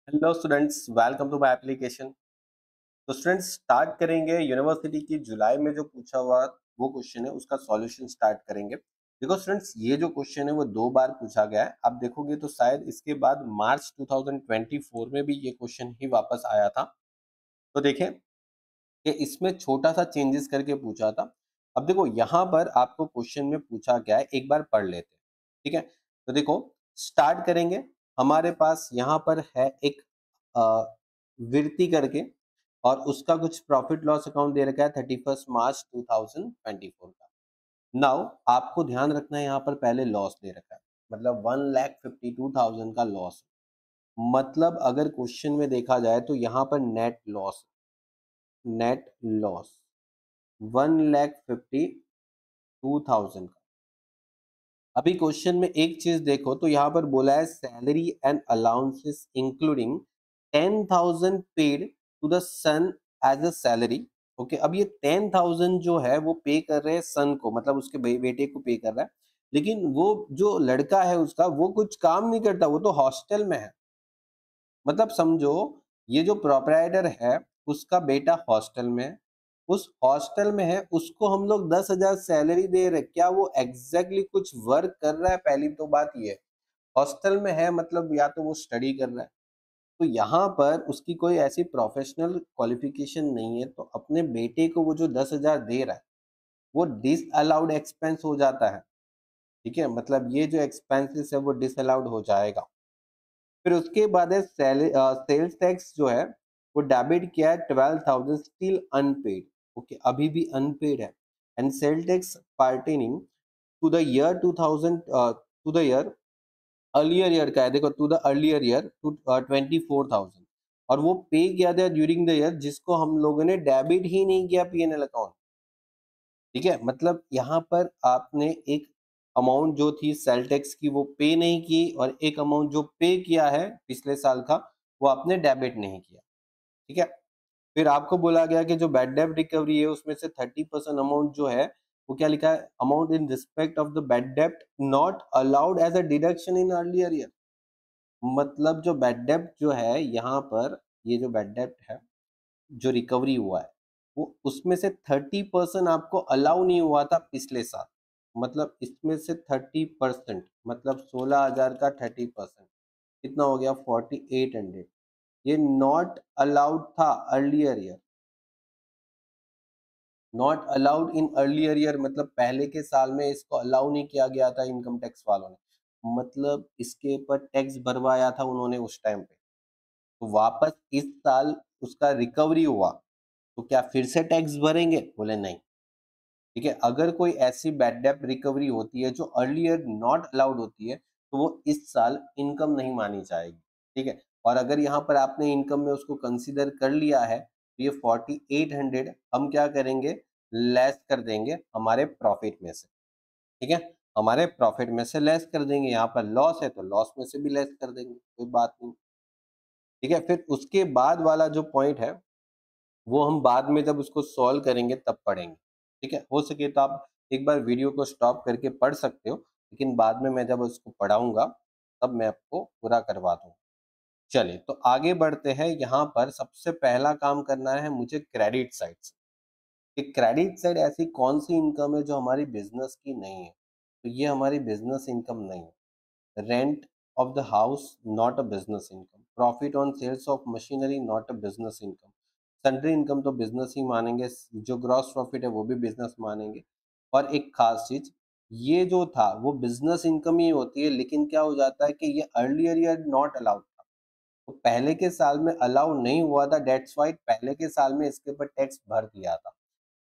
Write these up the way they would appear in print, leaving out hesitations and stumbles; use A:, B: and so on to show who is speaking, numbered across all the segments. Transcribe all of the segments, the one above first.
A: Hello students, welcome to my application. तो students start करेंगे university की जुलाई में जो पूछा हुआ वो क्वेश्चन है, उसका सॉल्यूशन स्टार्ट करेंगे। देखो स्टूडेंट्स, ये जो क्वेश्चन है वो 2 बार पूछा गया है। आप देखोगे तो शायद इसके बाद मार्च 2024 में भी ये क्वेश्चन ही वापस आया था। तो देखें कि इसमें छोटा सा चेंजेस करके पूछा था। अब देखो यहाँ पर आपको क्वेश्चन में पूछा गया है, एक बार पढ़ लेते हैं। ठीक है, तो देखो स्टार्ट करेंगे। हमारे पास यहाँ पर है एक विरती करके, और उसका कुछ प्रॉफिट लॉस अकाउंट दे रखा है 31 मार्च 2024 का। नाउ आपको ध्यान रखना है, यहाँ पर पहले लॉस दे रखा है, मतलब 1,52,000 का लॉस। मतलब अगर क्वेश्चन में देखा जाए तो यहाँ पर नेट लॉस, नेट लॉस 1,52,000 का। अभी क्वेश्चन में एक चीज देखो, तो यहाँ पर बोला है salary and allowances including 10,000 paid to the son as a salary. Okay, अब ये 10,000 जो है वो पे कर रहे हैं सन को, मतलब उसके बेटे को पे कर रहा है। लेकिन वो जो लड़का है उसका, वो कुछ काम नहीं करता, वो तो हॉस्टल में है। मतलब समझो, ये जो प्रोप्राइटर है उसका बेटा हॉस्टल में है, उस हॉस्टल में है, उसको हम लोग 10,000 सैलरी दे रहे, क्या वो एग्जैक्टली कुछ वर्क कर रहा है? पहली तो बात ये है, हॉस्टल में है मतलब या तो वो स्टडी कर रहा है। तो यहाँ पर उसकी कोई ऐसी प्रोफेशनल क्वालिफिकेशन नहीं है, तो अपने बेटे को वो जो 10,000 दे रहा है वो डिस अलाउड एक्सपेंस हो जाता है। ठीक है, मतलब ये जो एक्सपेंसेस है वो डिस अलाउड हो जाएगा। फिर उसके बाद है सेल्स टैक्स जो है वो डेबिट किया है 12,000, स्टिल अनपेड। ओके, अभी भी अनपेड है। And sale tax pertaining to the year 2000, to the year earlier year का है, देखो to the earlier year to 24,000, और वो पे किया था ड्यूरिंग द ईयर जिसको हम लोगों ने डेबिट ही नहीं किया पीएनएल अकाउंट। ठीक है, मतलब यहाँ पर आपने एक अमाउंट जो थी सेल टैक्स की वो पे नहीं की, और एक अमाउंट जो पे किया है पिछले साल का वो आपने डेबिट नहीं किया। ठीक है, फिर आपको बोला गया कि जो बैड डेब्ट रिकवरी है उसमें से 30% अमाउंट जो है वो क्या लिखा है, amount in respect of the bad डेब्ट not allowed as a deduction in earlier year. मतलब जो बैड डेब्ट जो है यहाँ पर, ये जो बैड डेब्ट है जो रिकवरी हुआ है वो उसमें से 30% आपको अलाउ नहीं हुआ था पिछले साल। मतलब इसमें से 30%, मतलब 16,000 का 30% कितना हो गया, 4,800। ये नॉट अलाउड था earlier year, not allowed in earlier year, मतलब पहले के साल में इसको अलाउ नहीं किया गया था इनकम टैक्स वालों ने। मतलब इसके ऊपर टैक्स भरवाया था उन्होंने उस टाइम पे। तो वापस इस साल उसका रिकवरी हुआ, तो क्या फिर से टैक्स भरेंगे? बोले नहीं। ठीक है, अगर कोई ऐसी बैड डेब्ट रिकवरी होती है जो अर्लियर नॉट अलाउड होती है तो वो इस साल इनकम नहीं मानी जाएगी। ठीक है, और अगर यहाँ पर आपने इनकम में उसको कंसीडर कर लिया है तो ये 4,800 हम क्या करेंगे, लेस कर देंगे हमारे प्रॉफिट में से। ठीक है, हमारे प्रॉफिट में से लेस कर देंगे, यहाँ पर लॉस है तो लॉस में से भी लेस कर देंगे, कोई बात नहीं। ठीक है, फिर उसके बाद वाला जो पॉइंट है वो हम बाद में जब उसको सॉल्व करेंगे तब पढ़ेंगे। ठीक है, हो सके तो आप एक बार वीडियो को स्टॉप करके पढ़ सकते हो, लेकिन बाद में मैं जब उसको पढ़ाऊंगा तब मैं आपको पूरा करवा दूंगा। चलिए तो आगे बढ़ते हैं। यहाँ पर सबसे पहला काम करना है मुझे क्रेडिट साइड से, कि क्रेडिट साइड ऐसी कौन सी इनकम है जो हमारी बिजनेस की नहीं है। तो ये हमारी बिजनेस इनकम नहीं है। Rent of the house not a business income, profit on sales of machinery not a business income. Sundry income तो बिजनेस ही मानेंगे, जो ग्रॉस प्रॉफिट है वो भी बिजनेस मानेंगे। और एक खास चीज, ये जो था वो बिजनेस इनकम ही होती है, लेकिन क्या हो जाता है कि ये अर्लियर ईयर नॉट अलाउड था, तो पहले के साल में अलाउ नहीं हुआ था, डेट्स वाइट पहले के साल में इसके ऊपर टैक्स भर दिया था।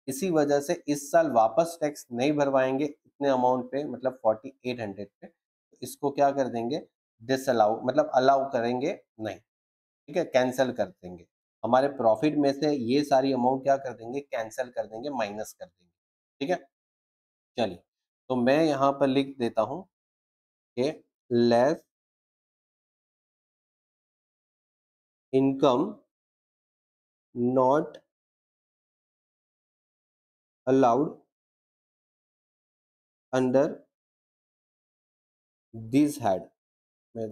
A: इसी वजह से इस साल वापस टैक्स नहीं भरवाएंगे इतने अमाउंट पे, मतलब 4,800 पे, तो इसको क्या कर देंगे, डिसअलाउ, मतलब अलाउ करेंगे नहीं। ठीक है, कैंसिल कर देंगे। हमारे प्रॉफिट में से ये सारी अमाउंट क्या कर देंगे, कैंसिल कर देंगे, माइनस कर देंगे। ठीक है, चलिए तो मैं यहाँ पर लिख देता हूँ कि less income not allowed under this head. मैं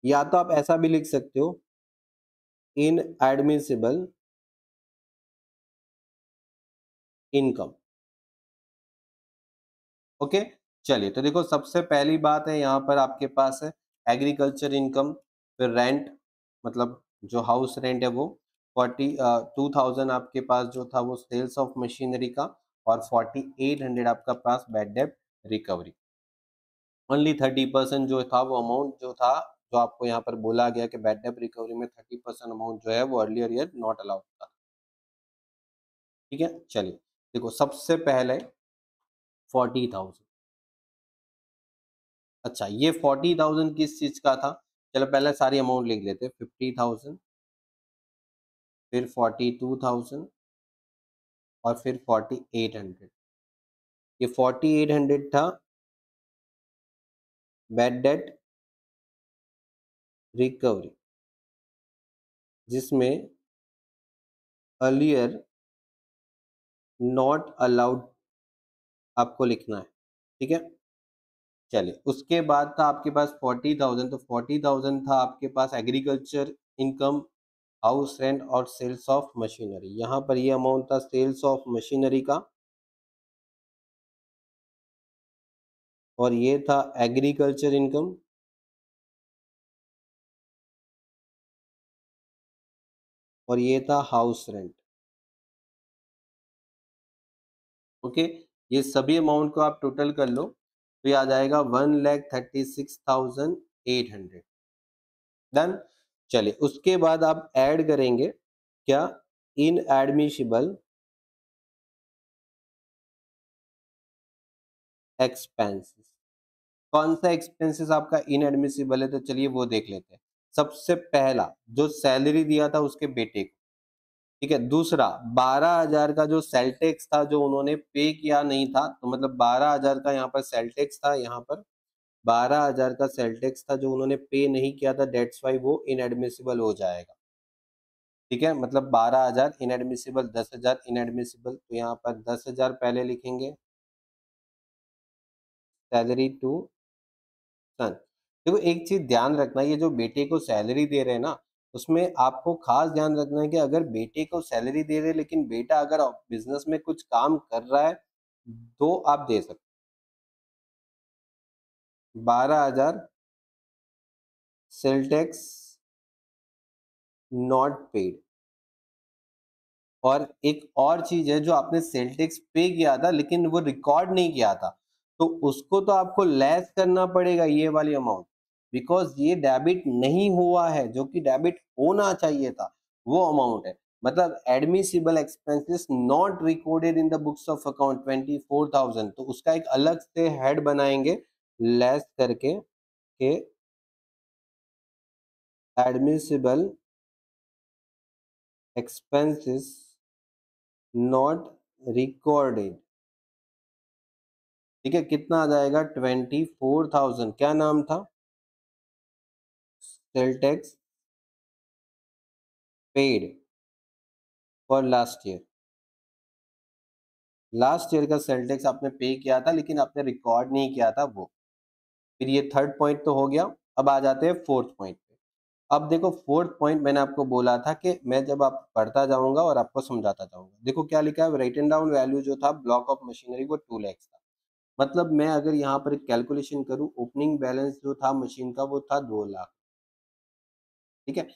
A: या तो आप ऐसा भी लिख सकते हो, इनएडमिसिबल इनकम। ओके, चलिए तो देखो सबसे पहली बात है यहाँ पर आपके पास है एग्रीकल्चर इनकम, फिर रेंट, मतलब जो हाउस रेंट है वो 2,000 आपके पास जो था वो सेल्स ऑफ मशीनरी का, और 4,800 आपका पास बैड डेब्ट रिकवरी। ओनली 30% जो था वो अमाउंट जो था, जो आपको यहाँ पर बोला गया कि बैड डेब्ट रिकवरी में 30% अमाउंट जो है वो अर्लियर ईयर नॉट अलाउड था। ठीक है, चलिए देखो सबसे पहले 40,000। अच्छा, ये 40,000 किस चीज का था? चलो पहले सारी अमाउंट लिख लेते हैं। 50,000, फिर 42,000, और फिर 4,800। ये 4,800 था बैड डेट रिकवरी, जिसमें अर्लियर नॉट अलाउड आपको लिखना है। ठीक है, चलिए उसके बाद था आपके पास 40,000, तो 40,000 था आपके पास एग्रीकल्चर इनकम, हाउस रेंट और सेल्स ऑफ मशीनरी। यहाँ पर ये अमाउंट था सेल्स ऑफ मशीनरी का, और ये था एग्रीकल्चर इनकम, और ये था हाउस रेंट। ओके, ये सभी अमाउंट को आप टोटल कर लो तो ये आ जाएगा 1,36,800। डन। चलिए उसके बाद आप ऐड करेंगे क्या? इन एडमिशिबल एक्सपेंसेस। कौन सा एक्सपेंसेस आपका इनएडमिसिबल है? तो चलिए वो देख लेते हैं। सबसे पहला जो सैलरी दिया था उसके बेटे को, ठीक है। दूसरा 12,000 का जो सेल टैक्स था जो उन्होंने पे किया नहीं था, तो मतलब 12,000 का यहाँ पर सेल टैक्स था, यहाँ पर 12,000 का सेल टैक्स था जो उन्होंने पे नहीं किया था, डेट्स वाई वो इनएडमिसिबल हो जाएगा। ठीक है, मतलब 12,000 इनएडमिसिबल, 10,000 इनएडमिसिबल, तो यहाँ पर 10,000 पहले लिखेंगे सैलरी टू सन। देखो एक चीज ध्यान रखना, ये जो बेटे को सैलरी दे रहे हैं ना, उसमें आपको खास ध्यान रखना है कि अगर बेटे को सैलरी दे रहे हैं लेकिन बेटा अगर बिजनेस में कुछ काम कर रहा है तो आप दे सकते। 12,000 सेल टैक्स नॉट पेड। और एक और चीज है, जो आपने सेल टैक्स पे किया था लेकिन वो रिकॉर्ड नहीं किया था, तो उसको तो आपको लेस करना पड़ेगा ये वाली अमाउंट, बिकॉज ये डेबिट नहीं हुआ है, जो कि डेबिट होना चाहिए था वो अमाउंट है। मतलब admissible expenses not recorded in the books of account 24,000, तो उसका एक अलग से हेड बनाएंगे लेस करके के एडमिसिबल एक्सपेंसेस नॉट रिकॉर्डेड। ठीक है, कितना आ जाएगा? 24,000। क्या नाम था? Sale tax paid for last year. Last year का सेल टैक्स आपने पे किया था लेकिन आपने रिकॉर्ड नहीं किया था वो। फिर ये थर्ड पॉइंट तो हो गया। अब आ जाते हैं फोर्थ पॉइंट पे। अब देखो फोर्थ पॉइंट मैंने आपको बोला था कि मैं जब आप पढ़ता जाऊंगा और आपको समझाता जाऊंगा। देखो क्या लिखा है, राइटन डाउन वैल्यू जो था ब्लॉक ऑफ मशीनरी वो 2 लाख था। मतलब मैं अगर यहाँ पर एक कैलकुलेशन करूँ, ओपनिंग बैलेंस जो था मशीन का वो था 2 लाख। ठीक है,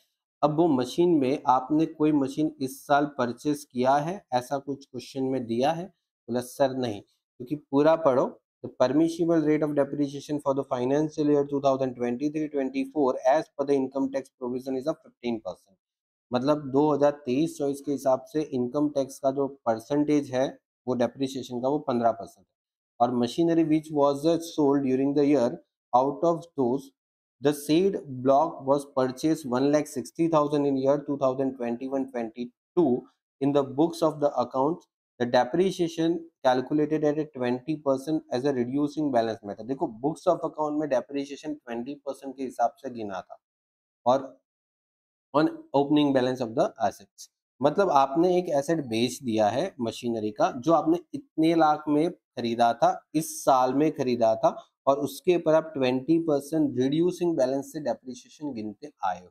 A: अब वो मशीन में आपने कोई मशीन इस साल परचेस किया है, ऐसा कुछ क्वेश्चन में दिया है? बोला सर नहीं, क्योंकि पूरा पढ़ो। The permissible rate of depreciation for the financial year 2023-24 as per the income tax provision is of 15%। मतलब 2023-24 के हिसाब से इनकम टैक्स का जो परसेंटेज है वो डेप्रिसिएशन का वो 15% है। और machinery which was sold during the year, out of those the seed block was purchased 1,60,000 in year 2021-22 in the books of the accounts. The depreciation calculated at a 20% as a reducing balance method. देखो books of account में depreciation 20% के हिसाब से गिना था, और on opening balance of the assets. मतलब आपने एक एसेट बेच दिया है मशीनरी का, जो आपने इतने लाख में खरीदा था, इस साल में खरीदा था, और उसके ऊपर आप 20% रिड्यूसिंग बैलेंस से डेप्रिसिएशन गिनते आए हो।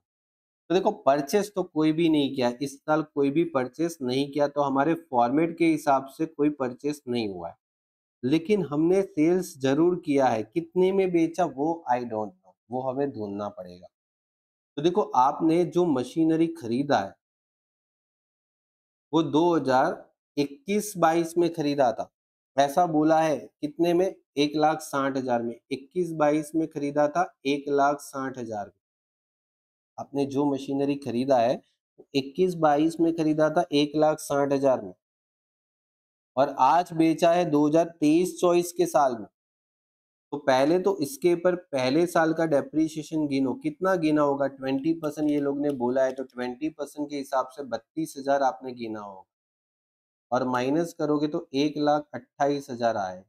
A: तो देखो परचेस तो कोई भी नहीं किया इस साल, कोई भी परचेस नहीं किया, तो हमारे फॉर्मेट के हिसाब से कोई परचेस नहीं हुआ है। लेकिन हमने सेल्स जरूर किया है, कितने में बेचा वो आई डोंट नो, वो हमें ढूंढना पड़ेगा। तो देखो आपने जो मशीनरी खरीदा है वो 2021-22 में खरीदा था, ऐसा बोला है कितने में, 1,60,000 में। 21-22 में खरीदा था 1,60,000 में। आपने जो मशीनरी खरीदा है 21-22 में खरीदा था 1,60,000 में, और आज बेचा है 2023-24 के साल में। तो पहले तो इसके ऊपर पहले साल का डेप्रीशिएशन गिनो, कितना गिना होगा, 20% ये लोग ने बोला है, तो 20% के हिसाब से 32,000 आपने गिना होगा, और माइनस करोगे तो 1,28,000 आए।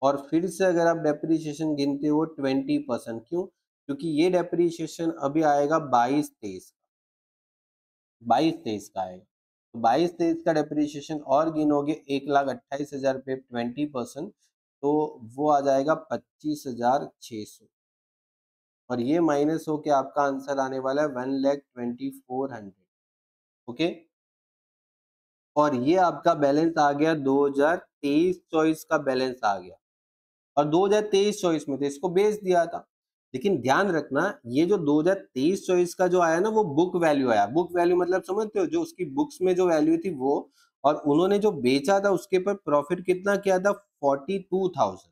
A: और फिर से अगर आप डेप्रीशिएशन गिनते हो 20%, क्यों, क्योंकि ये डेप्रीशिएशन अभी आएगा 22-23 22-23 का आएगा। तो 22-23 का डेप्रीशिएशन और गिनोगे 1,28,000 पे 20%, तो वो आ जाएगा 25,600, और ये माइनस होके आपका आंसर आने वाला है 1,24,000। ओके, और ये आपका बैलेंस आ गया 2023-24 का बैलेंस आ गया, और 2023-24 में तो इसको बेच दिया था। लेकिन ध्यान रखना ये जो 2023-24 का जो आया ना वो बुक वैल्यू आया। बुक वैल्यू मतलब समझते हो, जो उसकी बुक्स में जो वैल्यू थी वो, और उन्होंने जो बेचा था उसके पर प्रॉफिट कितना किया था, 42,000।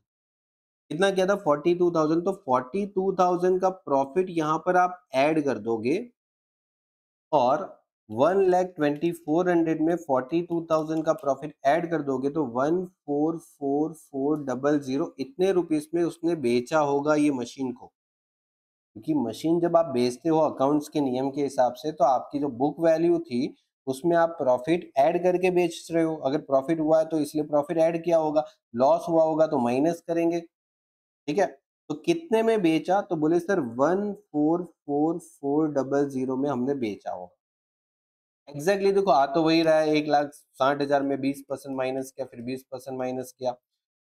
A: कितना किया था, 42,000। तो 42,000 का प्रॉफिट यहाँ पर आप ऐड कर दोगे, और 1,24,000 में 42,000 का प्रॉफिट ऐड कर दोगे तो 144400 इतने रुपीस में उसने बेचा होगा ये मशीन को। क्योंकि मशीन जब आप बेचते हो अकाउंट्स के नियम के हिसाब से, तो आपकी जो बुक वैल्यू थी उसमें आप प्रॉफिट ऐड करके बेच रहे हो। अगर प्रॉफिट हुआ है तो इसलिए प्रॉफिट ऐड किया होगा, लॉस हुआ होगा तो माइनस करेंगे। ठीक है, तो कितने में बेचा, तो बोले सर 144400 में हमने बेचा होगा। एग्जैक्टली देखो आ तो वही रहा है, 1,60,000 में 20% माइनस किया, फिर 20% माइनस किया,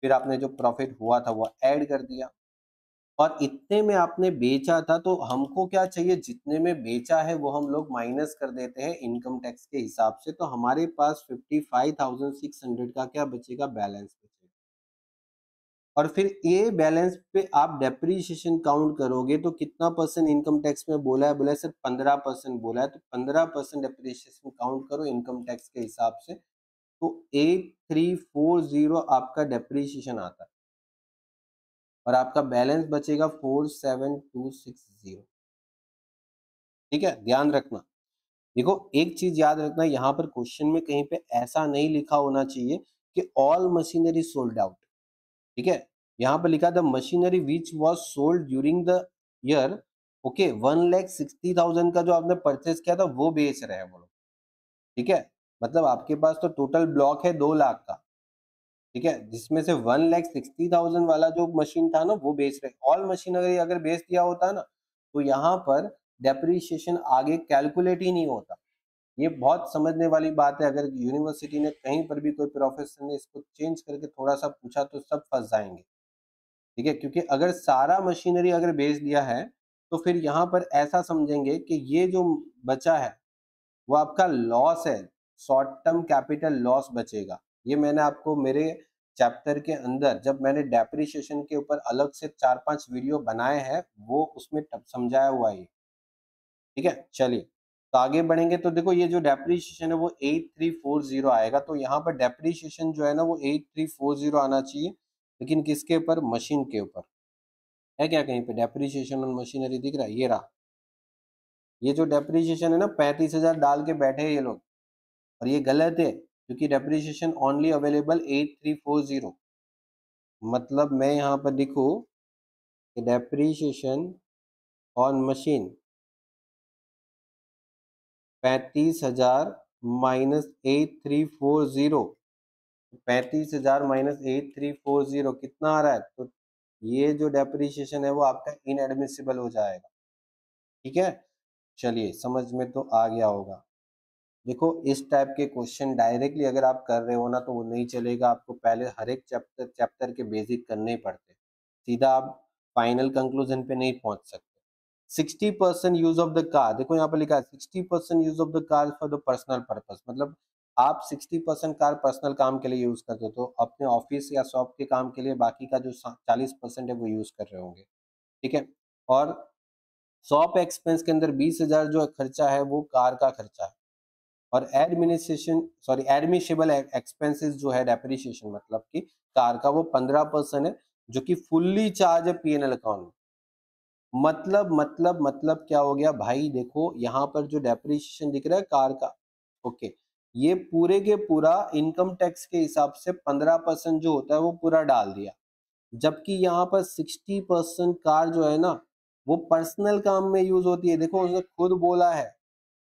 A: फिर आपने जो प्रॉफिट हुआ था वो ऐड कर दिया, और इतने में आपने बेचा था। तो हमको क्या चाहिए, जितने में बेचा है वो हम लोग माइनस कर देते हैं इनकम टैक्स के हिसाब से, तो हमारे पास 55,600 का क्या बचेगा, बैलेंस बचेगा। और फिर ये बैलेंस पे आप डेप्रीशिएशन काउंट करोगे तो कितना परसेंट इनकम टैक्स में बोला है सर 15% बोला है, तो 15% डेप्रीशिएशन काउंट करो इनकम टैक्स के हिसाब से, तो 8340 आपका डेप्रीशिएशन आता है, और आपका बैलेंस बचेगा 47,260। ठीक है, ध्यान रखना। देखो एक चीज याद रखना, यहाँ पर क्वेश्चन में कहीं पे ऐसा नहीं लिखा होना चाहिए कि ऑल मशीनरी सोल्ड आउट। ठीक है, यहाँ पर लिखा था machinery which was sold during the year. Okay, 1,60,000 का जो आपने परचेस किया था वो बेच रहे हैं वो लोग। ठीक है, मतलब आपके पास तो टोटल ब्लॉक है 2 लाख का। ठीक है, जिसमें से 1,60,000 वाला जो मशीन था ना वो बेच रहे। ऑल मशीनरी अगर बेच दिया होता ना तो यहाँ पर डेप्रीशिएशन आगे कैलकुलेट ही नहीं होता। ये बहुत समझने वाली बात है, अगर यूनिवर्सिटी ने कहीं पर भी कोई प्रोफेसर ने इसको चेंज करके थोड़ा सा पूछा तो सब फंस जाएंगे। ठीक है, क्योंकि अगर सारा मशीनरी अगर बेच दिया है तो फिर यहाँ पर ऐसा समझेंगे कि ये जो बचा है वो आपका लॉस है, शॉर्ट टर्म कैपिटल लॉस बचेगा। ये मैंने आपको मेरे चैप्टर के अंदर जब मैंने डेप्रिसिएशन के ऊपर अलग से 4-5 वीडियो बनाए हैं वो उसमें समझाया हुआ है। ठीक है, चलिए तो आगे बढ़ेंगे। तो देखो ये जो डेप्रिसिएशन है वो 8340 आएगा, तो यहाँ पर डेप्रिसिएशन जो है ना वो 8340 आना चाहिए, लेकिन किसके ऊपर, मशीन के ऊपर। है क्या कहीं पे डेप्रिसिएशन ऑन मशीनरी दिख रहा है, ये रहा। ये जो डेप्रिसिएशन है ना 35,000 डाल के बैठे हैं ये लोग, और ये गलत है, क्योंकि डेप्रिसिएशन ओनली अवेलेबल 8340। मतलब मैं यहाँ पर लिखूँ कि depreciation on machine 35,000 minus 8340, 35,000 minus 8340 कितना आ रहा है, तो ये जो डेप्रिसिएशन है वो आपका इनएडमिसिबल हो जाएगा। ठीक है, चलिए समझ में तो आ गया होगा। देखो इस टाइप के क्वेश्चन डायरेक्टली अगर आप कर रहे हो ना तो वो नहीं चलेगा, आपको पहले हर एक चैप्टर के बेसिक करने ही पड़ते हैं। सीधा आप फाइनल कंक्लूजन पे नहीं पहुंच सकते। 60% यूज ऑफ द कार, देखो यहाँ पर लिखा है 60% use of the car for the personal purpose, मतलब आप 60% कार पर्सनल काम के लिए यूज करते हो, तो अपने ऑफिस या शॉप के काम के लिए बाकी का जो 40% है वो यूज कर रहे होंगे, ठीक है। और शॉप एक्सपेंस के अंदर 20,000 जो खर्चा है वो कार का खर्चा है। और एडमिशेबल एक्सपेंसेस जो है डेप्रिसिएशन मतलब कि कार का, वो 15% है, जो कि फुल्ली चार्ज है पीएनएल अकाउंट में। मतलब क्या हो गया भाई, देखो यहाँ पर जो डेप्रिसिएशन दिख रहा है कार का, ओके, ये पूरे के पूरा इनकम टैक्स के हिसाब से 15% जो होता है वो पूरा डाल दिया। जबकि यहाँ पर 60% कार जो है ना वो पर्सनल काम में यूज होती है। देखो उसने खुद बोला है,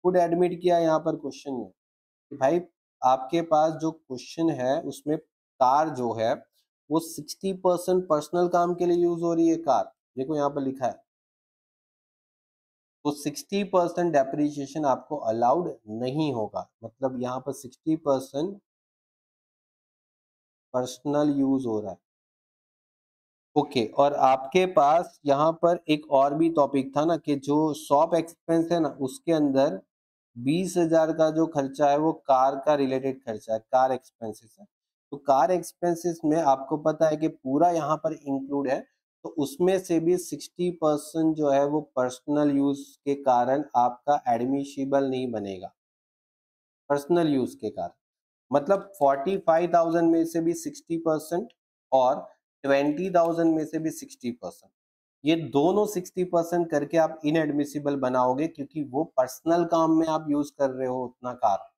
A: खुद एडमिट किया यहाँ पर क्वेश्चन में कि भाई आपके पास जो क्वेश्चन है उसमें कार जो है वो 60% पर्सनल काम के लिए यूज हो रही है कार, देखो यहाँ पर लिखा है। तो 60% डेप्रिसिएशन आपको अलाउड नहीं होगा, मतलब यहाँ पर 60% पर्सनल यूज हो रहा है, ओके। और आपके पास यहाँ पर एक और भी टॉपिक था ना कि जो शॉप एक्सपेंस है ना उसके अंदर 20,000 का जो खर्चा है वो कार का रिलेटेड खर्चा है, कार एक्सपेंसेस है। तो कार एक्सपेंसेस में आपको पता है कि पूरा यहाँ पर इंक्लूड है, तो उसमें से भी 60% जो है वो पर्सनल यूज के कारण आपका एडमिशिबल नहीं बनेगा, पर्सनल यूज के कारण। मतलब 45,000 में से भी 60% और 20,000 में से भी 60%, ये दोनों 60% करके आप इनएडमिसिबल बनाओगे, क्योंकि वो पर्सनल काम में आप यूज कर रहे हो उतना कार।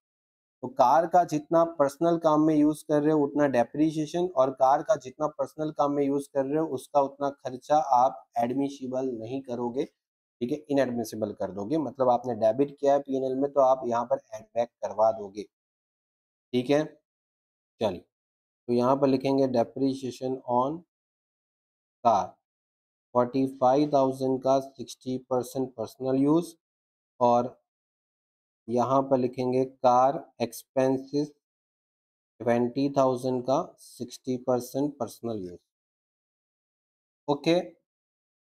A: तो कार का जितना पर्सनल काम में यूज कर रहे हो उतना डेप्रिसिएशन, और कार का जितना पर्सनल काम में यूज कर रहे हो उसका उतना खर्चा आप एडमिसिबल नहीं करोगे, ठीक है, इनएडमिसिबल कर दोगे। मतलब आपने डेबिट किया है पीएनएल में तो आप यहाँ पर एड बैक करवा दोगे, ठीक है। चलिए, तो यहाँ पर लिखेंगे डेप्रिसिएशन ऑन कार 45,000 का 60% पर्सनल यूज, और यहाँ पर लिखेंगे कार एक्सपेंसेस 20,000 का 60% पर्सनल यूज, ओके।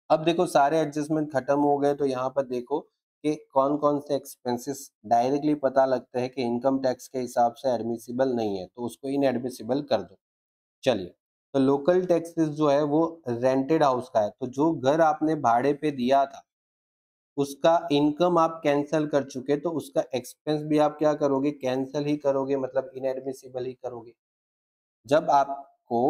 A: अब देखो सारे एडजस्टमेंट खत्म हो गए, तो यहाँ पर देखो कि कौन कौन से एक्सपेंसेस डायरेक्टली पता लगता है कि इनकम टैक्स के हिसाब से एडमिसिबल नहीं है, तो उसको इनएडमिसिबल कर दो। चलिए, तो लोकल टैक्सेस जो है वो रेंटेड हाउस का है, तो जो घर आपने भाड़े पे दिया था उसका इनकम आप कैंसल कर चुके, तो उसका एक्सपेंस भी आप क्या करोगे, कैंसल ही करोगे, मतलब इनएडमिसिबल ही करोगे। जब आपको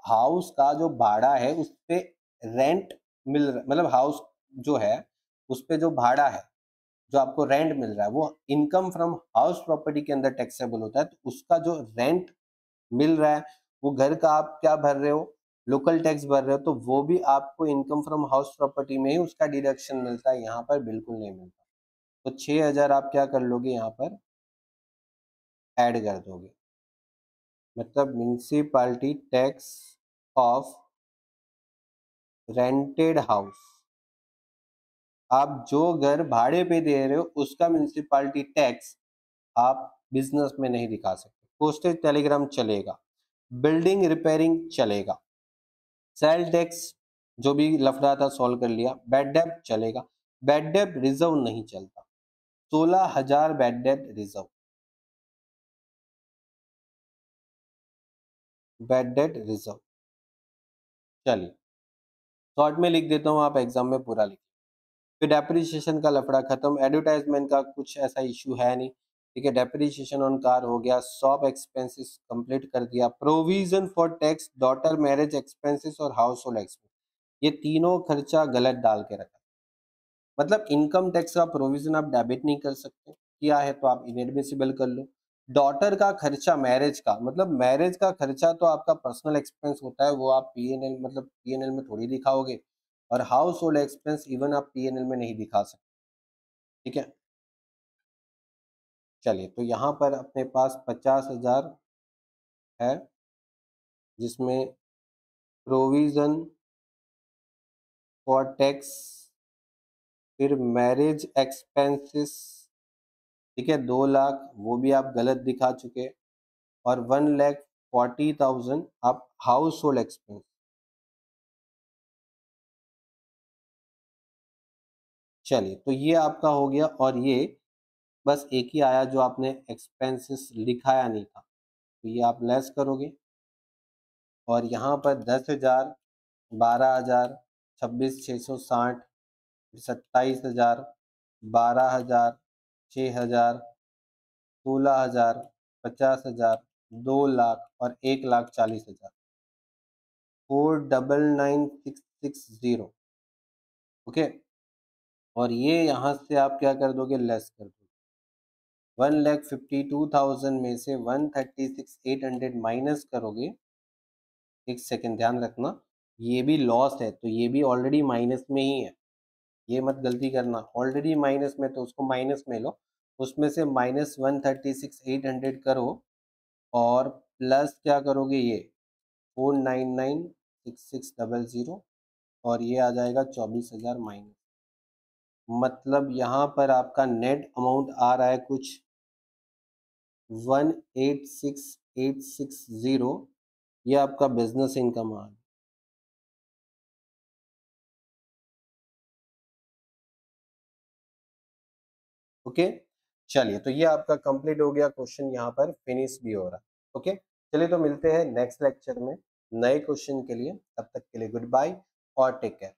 A: हाउस का जो भाड़ा है उस पे रेंट मिल रहा, मतलब हाउस जो है उस पे जो भाड़ा है, जो आपको रेंट मिल रहा है, वो इनकम फ्रॉम हाउस प्रॉपर्टी के अंदर टैक्सेबल होता है, तो उसका जो रेंट मिल रहा है वो घर का आप क्या भर रहे हो, लोकल टैक्स भर रहे हो, तो वो भी आपको इनकम फ्रॉम हाउस प्रॉपर्टी में ही उसका डिडक्शन मिलता है, यहाँ पर बिल्कुल नहीं मिलता। तो 6,000 आप क्या कर लोगे, यहाँ पर ऐड कर दोगे, मतलब municipality tax of rented house. आप जो घर भाड़े पे दे रहे हो उसका म्युनिसिपैलिटी टैक्स आप बिजनेस में नहीं दिखा सकते। पोस्टेज टेलीग्राम चलेगा, बिल्डिंग रिपेयरिंग चलेगा, सेल टैक्स जो भी लफड़ा था सॉल्व कर लिया, बैड डेब्ट चलेगा, बैड डेब्ट रिजर्व नहीं चलता। 16,000 बैड डेब्ट रिजर्व, बैड डेब्ट रिजर्व। चलिए शॉर्ट में लिख देता हूँ, आप एग्जाम में पूरा लिखिए। फिर डेप्रिसिएशन का लफड़ा खत्म, एडवर्टाइजमेंट का कुछ ऐसा इशू है नहीं, ठीक है। डेप्रिसिएशन ऑन कार हो गया, शॉप एक्सपेंसेस कंप्लीट कर दिया, provision for tax, daughter marriage expenses और हाउस होल्ड एक्सपेंस, ये तीनों खर्चा गलत डाल के रखा। मतलब इनकम टैक्स का प्रोविजन आप डेबिट नहीं कर सकते, किया है तो आप इनएडमिसिबल कर लो। डॉटर का खर्चा मैरिज का, मतलब मैरिज का खर्चा तो आपका पर्सनल एक्सपेंस होता है, वो आप पीएनएल मतलब पीएनएल में थोड़ी दिखाओगे, और हाउस होल्ड एक्सपेंस इवन आप पीएनएल में नहीं दिखा सकते, ठीक है। चलिए, तो यहाँ पर अपने पास 50,000 है, जिसमें प्रोविजन फॉर टैक्स, फिर मैरिज एक्सपेंसेस, ठीक है, 2 लाख वो भी आप गलत दिखा चुके, और 1,40,000 आप हाउस होल्ड एक्सपेंस, चलिए, तो ये आपका हो गया और ये बस एक ही आया जो आपने एक्सपेंसेस लिखाया नहीं था, तो ये आप लेस करोगे और यहाँ पर 10,000, 12,000, 26,660, 27,000, 12,000, 6,000, 16,000, 50,000, 2,00,000 और 1,40,000, 499,660। ओके, और ये यहाँ से आप क्या कर दोगे, लेस कर दोगे। 1,52,000 में से 136,800 माइनस करोगे। एक सेकेंड ध्यान रखना, ये भी लॉस है तो ये भी ऑलरेडी माइनस में ही है, ये मत गलती करना। ऑलरेडी माइनस में तो उसको माइनस में लो, उसमें से माइनस 136,800 करो और प्लस क्या करोगे, ये 499,6600 और ये आ जाएगा 24,000 माइनस। मतलब यहाँ पर आपका नेट अमाउंट आ रहा है कुछ 186,860, ये आपका बिजनेस इनकम आ रहा है। ओके, चलिए, तो ये आपका कंप्लीट हो गया, क्वेश्चन यहाँ पर फिनिश भी हो रहा है। ओके, चलिए, तो मिलते हैं नेक्स्ट लेक्चर में नए क्वेश्चन के लिए। तब तक के लिए गुड बाय और टेक केयर।